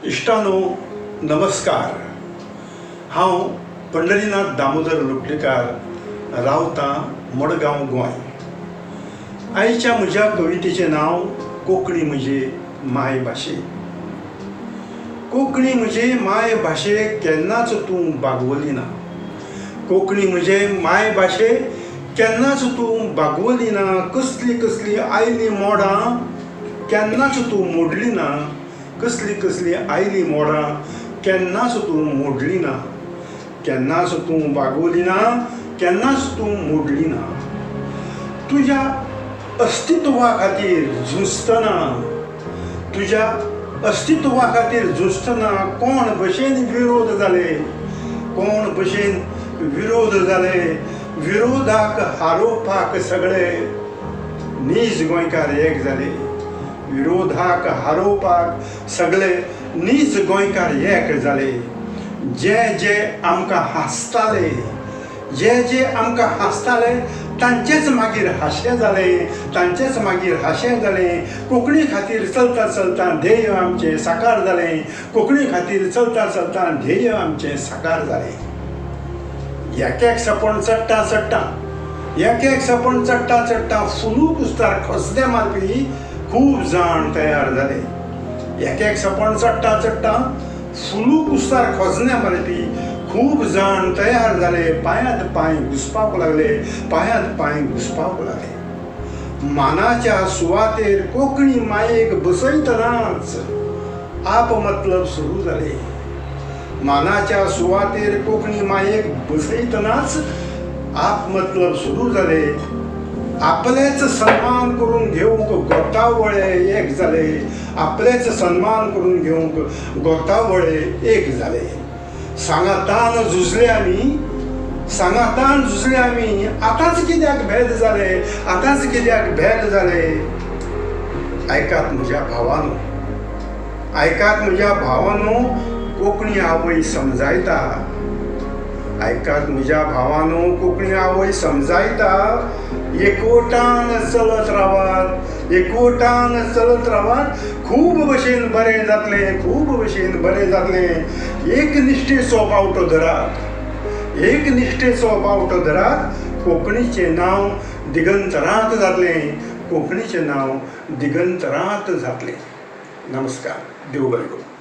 इष्टानो नमस्कार। हांव पंढरीनाथ दामोदर लोटलीकार रावतां मडगांव गोंय। आयच्या म्हज्या कवितेचें नांव कोंकणी म्हजे मायभाशे। कोंकणी म्हजे मायभाशे केन्नाच तूं बागवली ना। कोंकणी म्हजे मायभाशे केन्नाच तूं बागवली ना। कसली कसली आयली मोडां केन्नाच तूं मोडली ना। कसली कसली आयली मोडां केन्नाच तूं मोडली ना। केन्नाच तूं बागवली ना, केन्नाच तूं मोडली ना। तुज्या अस्तित्वा खातीर झुजतना, तुज्या अस्तित्वा खातीर झुजतना कोण भशेन विरोध जाले, कोण भशेन विरोध जाले। विरोधाक हारोवपाक सगळे नीज गोंयकार एक जाले। विरोधाक हारोवपाक सगळे नीज गोंयकार एक जाले। जे जे आमकां हांसताले, जे जे आमकां हांसताले तांचेच मागीर हाशे जाले, तांचेच मागीर हाशे जाले। कोंकणी खातीर चलता चलता ध्येय आमचें साकार जालें। कोंकणी खातीर चलता चलता ध्येय आमचें साकार जालें। एक एक सपन चडटा चडटा, एक एक सपन चडटा चडटा फुलू कुस्तार खोसले मारपी खूब जाण तयार जाले। एक एक सपन चडटा चडटा फुलू कुस्तार खोजने मारपी खूब जाण तयार जाले। पांयांत पांय घुसपाक लागले, पांयांत पांय घुसपाक लागले। मानाच्या सुवातेर कोंकणी मायेक बसयतनाच आपमतलब सुरू जाले। मानाच्या सुवातेर कोंकणी मायेक बसयतनाच आपमतलब सुरू जाले। आपलेच सन्मान करून घेवंक गोतावळे एक जाले। आपलेच सन्मान करून घेवंक गोतावळे एक जाले। सांगातान झुजले आमी, सांगातान झुजले आमी। आतांच कित्याक भेद जाले, आतांच कित्याक भेद जाले। आयकात म्हज्या भावानो, आयकात म्हज्या भावानो, कोंकणी आवय समजायता। आयकात म्हज्या भावानो, कोंकणी आवय समजायता। एकवटान चलत रावात, एकवटान चलत रावात। खूब भशेन बरें जातलें, खूब भशेन बरें जातलें। एक निश्ठेचो बावटो धरात, एक निश्ठेचो बावटो धरात। कोंकणीचें नांव दिगंतरांत जातलें, कोंकणीचें नांव दिगंतरांत जातलें। नमस्कार, देव बरें करूं।